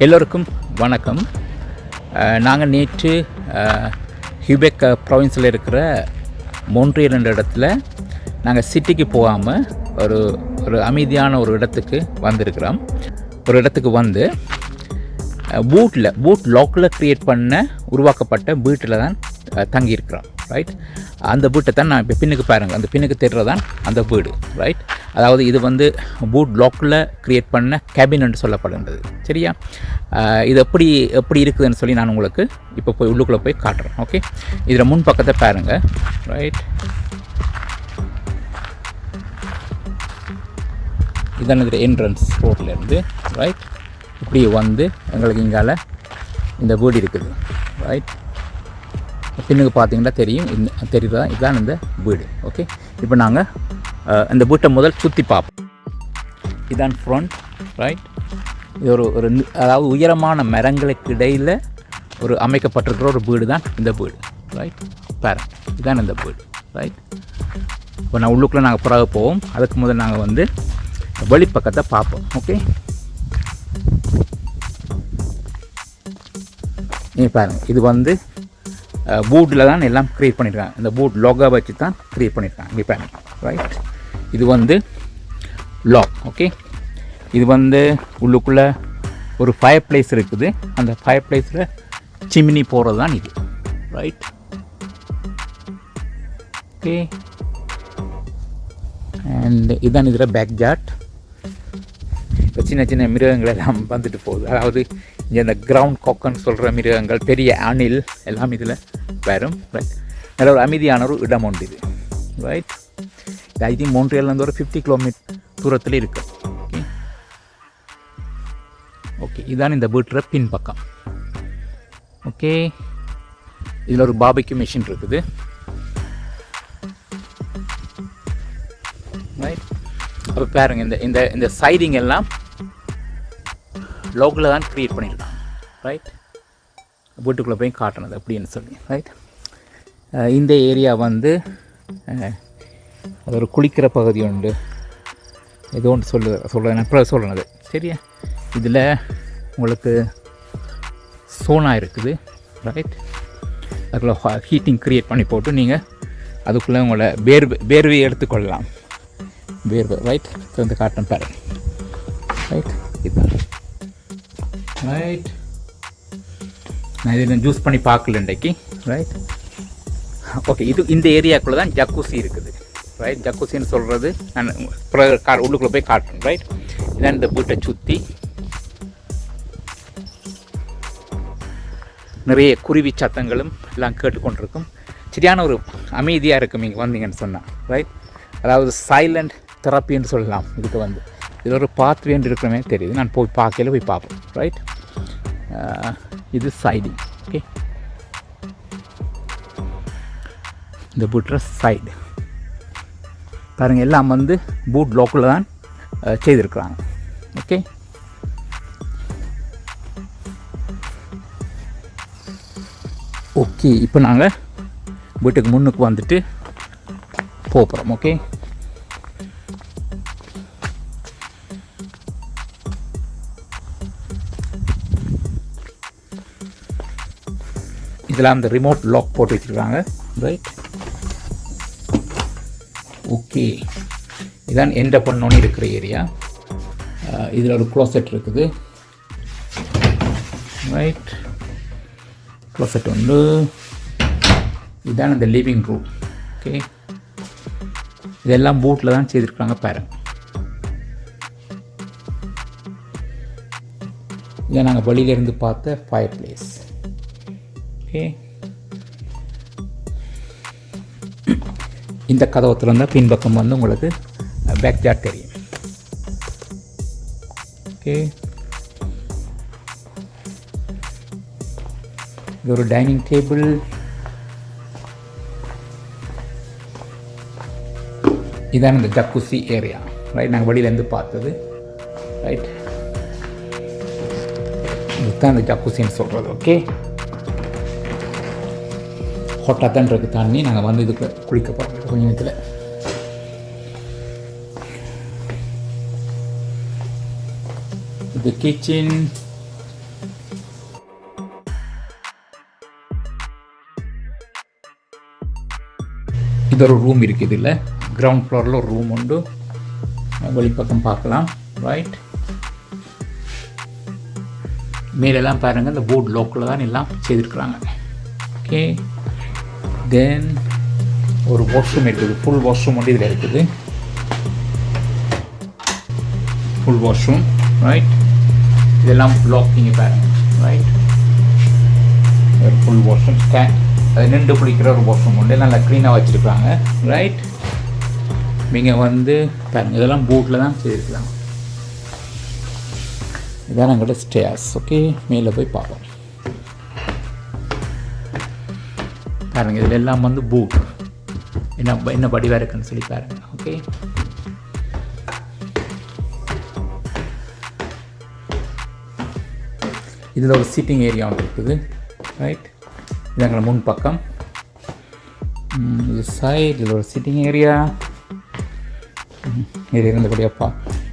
எல்லோருக்கும் வணக்கம். நாங்கள் நேற்று ஹியூபெக் ப்ராவின்ஸில் இருக்கிற மோன்ட்ரியல் என்ற இடத்துல நாங்கள் சிட்டிக்கு போகாமல் ஒரு அமைதியான ஒரு இடத்துக்கு வந்திருக்கிறோம். ஒரு இடத்துக்கு வந்து பூட் லாக்கில் க்ரியேட் பண்ண உருவாக்கப்பட்ட வீட்டில் தான் தங்கியிருக்கிறோம். ரைட், அந்த வீட்டை தான் நான் இப்போ பின்னுக்கு பாருங்கள், அந்த பின்னுக்கு தெரிறதான் அந்த வீடு. ரைட், அதாவது இது வந்து பூட் லாக்கில் க்ரியேட் பண்ண கேபின் என்று சொல்லப்படுகின்றது. சரியா, இது எப்படி இருக்குதுன்னு சொல்லி நான் உங்களுக்கு இப்போ போய் உள்ளுக்குள்ளே போய் காட்டுறேன். ஓகே, இதில் முன் பக்கத்தை பாருங்கள். ரைட், இதான் இதில் என்ட்ரன்ஸ் ரோட்லேருந்து. ரைட், இப்படி வந்து எங்களுக்கு இங்கால இந்த வீடு இருக்குது. ரைட், பின்னுக்கு பார்த்தீங்கன்னா தெரியும், தெரியுதா, இதுதான் இந்த வீடு. ஓகே, இப்போ நாங்கள் இந்த வீட்டை முதல் சுற்றி பார்ப்போம். இதுதான் ஃப்ரண்ட். ரைட், இது ஒரு அதாவது உயரமான மரங்களுக்கு இடையில் ஒரு அமைக்கப்பட்டிருக்கிற ஒரு வீடு தான் இந்த வீடு. ரைட், பாருங்க, இதுதான் இந்த வீடு. ரைட், இப்போ நான் உள்ளுக்குள்ளே நாங்கள் பிறகு போவோம். அதுக்கு முதல் நாங்கள் வந்து வெளிப்பக்கத்தை பார்ப்போம். ஓகே, நீ பாருங்கள், இது வந்து பூட்டில் தான் எல்லாம் க்ரியேட் பண்ணியிருக்காங்க. இந்த பூட் லாகை வச்சு தான் க்ரியேட் பண்ணியிருக்காங்க. இங்கே பாருங்க. ரைட், இது வந்து லாக். ஓகே, இது வந்து உள்ளுக்குள்ளே ஒரு ஃபயர் பிளேஸ் இருக்குது. அந்த ஃபயர் பிளேஸில் சிம்னி போகிறது தான் இது. ரைட், ஓகே, அண்ட் இதுதான் இதில் பேக் ஜாட். இப்போ சின்ன சின்ன மிருகங்கள் எல்லாம் வந்துட்டு போகுது. அதாவது இங்கே இந்த கிரவுண்ட் காக்குன்னு சொல்கிற மிருகங்கள், பெரிய அணில் எல்லாம் இதில் வரும். ரைட், நல்ல ஒரு அமைதியான ஒரு இடம் உண்டு இது. ரைட், ஐ திங்க் மோன்ட்ரியல்லேருந்து ஒரு 50 கிலோமீட்டர் தூரத்தில் இருக்கு. ஓகே, ஓகே, இதுதான் இந்த வீட்டுற பின் பக்கம். ஓகே, இதில் ஒரு பாபிக்யூ மிஷின் இருக்குது. ரைட், அப்போ பாருங்க, இந்த இந்த சைடிங் எல்லாம் லோக்கலில் தான் க்ரியேட் பண்ணியிருக்காங்க. ரைட், வீட்டுக்குள்ளே போய் காட்டினது அப்படின்னு சொல்லி. ரைட், இந்த ஏரியா வந்து அது ஒரு குளிக்கிற பகுதி உண்டு, ஏதோ ஒன்று சொல்லுறேன் அப்புறம் சொல்லுனது. சரியா, இதில் உங்களுக்கு சோனா இருக்குது. ரைட், அதுக்குள்ளே ஹீட்டிங் க்ரியேட் பண்ணி போட்டு நீங்கள் அதுக்குள்ளே உங்களை வேர்வையை எடுத்துக்கொள்ளலாம். வேர்வை. ரைட், வந்து காட்டன் பாரு. ரைட், இதுதான். ரைட், நான் இதில் ஜூஸ் பண்ணி பார்க்கல இன்றைக்கு. ரைட், ஓகே, இது இந்த ஏரியாக்குள்ளே தான் ஜக்கூசி இருக்குது. ரைட், ஜக்கூசின்னு சொல்கிறது நான் உள்ளுக்குள்ளே போய் காட்டுறேன். ரைட், இதான் இந்த வீட்டை சுற்றி நிறைய குருவி சத்தங்களும் எல்லாம் கேட்டுக்கொண்டிருக்கும். சரியான ஒரு அமைதியாக இருக்கும் இங்கே வந்தீங்கன்னு சொன்னால். ரைட், அதாவது சைலண்ட் தெரப்பின்னு சொல்லலாம். இதுக்கு வந்து இதில் ஒரு பாத்வே இருக்கிறமே தெரியுது. நான் போய் பார்ப்போம். ரைட், இது சைடிங். ஓகே, இந்த பூட்ற சைடு பாருங்கள், எல்லாம் வந்து பூட் லோக்கலில் தான் செய்திருக்கிறாங்க. ஓகே, ஓகே, இப்போ நாங்கள் வீட்டுக்கு முன்னுக்கு வந்துட்டு போகிறோம். ஓகே, இதில் அந்த ரிமோட் லாக் போட்டு வச்சுருக்காங்க. ரைட், ஓகே, இதான் என்டர் பண்ணோன்னு இருக்கிற ஏரியா. இதில் ஒரு க்ளோசெட் இருக்குது. ரைட், க்ளோசெட் உண்டு. இதுதான் இந்த லிவிங் ரூம். ஓகே, இதெல்லாம் பூட்டில் தான் செய்திருக்காங்க பாருங்க. இதை நாங்கள் வெளியிலேருந்து பார்த்த ஃபயர் பிளேஸ். ஓகே, இந்த கதவத்தில் இருந்தால் பின்பக்கம் வந்து உங்களுக்கு பேக் ஜாட் தெரியும். ஓகே, இது ஒரு டைனிங் டேபிள். இதான் இந்த ஜக்கூசி ஏரியா. ரைட், நாங்கள் வெளியிலேருந்து பார்த்தது. ரைட், இதுதான் இந்த ஜக்கூசின்னு சொல்கிறது. ஓகே, ஹொட்டாக தான் இருக்குது தண்ணி. நாங்கள் வந்து இதுக்கு குளிக்க போகிறோம் கொஞ்ச நேரத்தில். இது கிச்சன். இது ஒரு ரூம் இருக்குது, இல்லை கிரவுண்ட் ஃப்ளோரில் ஒரு ரூம் உண்டு, வெளிப்பக்கம் பார்க்கலாம். ரைட், மேலெல்லாம் பாருங்கள், இந்த போர்டு லோக்கில் தான் எல்லாம் செய்திருக்கிறாங்க. ஓகே, தென் ஒரு வாஷ்ரூம் இருக்குது, ஃபுல் வாஷ்ரூம் வந்து இதில் இருக்குது, ஃபுல் வாஷ்ரூம். ரைட், இதெல்லாம் லாக்கிங்க பாருங்கள். ரைட், ஒரு ஃபுல் வாஷ்ரூம், அது நின்று குளிக்கிற ஒரு வாஷ்ரூம் உண்டு, நல்லா க்ளீனாக வச்சுருக்காங்க. ரைட், நீங்கள் வந்து பாருங்கள், இதெல்லாம் போட்டில் தான் செய்திருக்கலாம். இதான் எங்களோட ஸ்டேர்ஸ். ஓகே, மேலே போய் பார்ப்போம். பாருங்கள், இதில் எல்லாம் வந்து பூட் என்ன வடிவாக இருக்குன்னு சொல்லி பாருங்கள். ஓகே, இதில் ஒரு சிட்டிங் ஏரியா ஒன்று இருக்குது. ரைட், இது எங்களை முன் பக்கம், இது சைட், இதில் ஒரு சிட்டிங் ஏரியா. இது இருந்தபடியாப்பா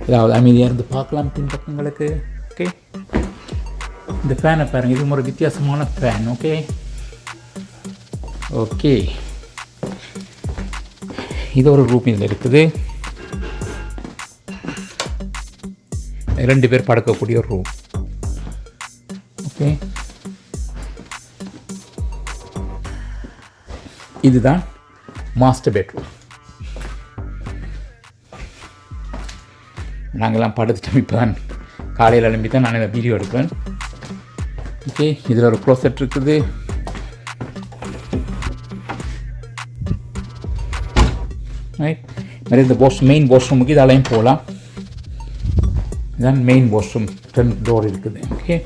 ஏதாவது அமைதியாக இருந்து பார்க்கலாம் பின்பக்கங்களுக்கு. ஓகே, இந்த ஃபேனை பாருங்கள், இது ஒரு வித்தியாசமான ஃபேன். ஓகே ஓகே, இது ஒரு ரூம் இதில் இருக்குது, 2 பேர் படுக்கக்கூடிய ஒரு ரூம். ஓகே, இதுதான் மாஸ்டர் பெட்ரூம். நாங்கள்லாம் படுத்துட்டோம், இப்போ தான் காலையில் எழும்பி தான் நான் இந்த வீடியோ எடுக்கிறேன். ஓகே, இதில் ஒரு க்ளோசெட் இருக்குது. ரைட், நிறைய இந்த மெயின் வாஷ்ரூமுக்கு இதாலையும் போகலாம். இதுதான் மெயின் வாஷ்ரூம், 2 டோர் இருக்குது. ஓகே,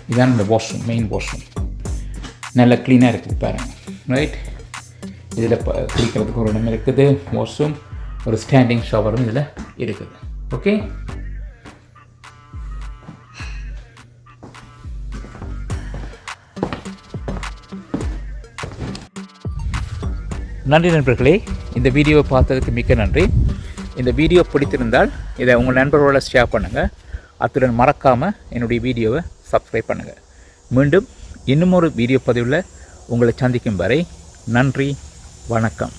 இதுதான் இந்த வாஷ்ரூம், மெயின் வாஷ்ரூம், நல்லா க்ளீனாக இருக்குது பாருங்கள். ரைட், இதில் குளிக்கிறதுக்கு ஒரு இடம் இருக்குது, வாஷ்ரூம், ஒரு ஸ்டாண்டிங் ஷவரும் இதில் இருக்குது. ஓகே, நன்றி நண்பர்களே, இந்த வீடியோவை பார்த்ததுக்கு மிக்க நன்றி. இந்த வீடியோ பிடித்திருந்தால் இதை உங்கள் நண்பர்களோட ஷேர் பண்ணுங்கள். அத்துடன் மறக்காமல் என்னுடைய வீடியோவை சப்ஸ்கிரைப் பண்ணுங்கள். மீண்டும் இன்னும் ஒரு வீடியோ பதிவில் உங்களை சந்திக்கும் வரை நன்றி, வணக்கம்.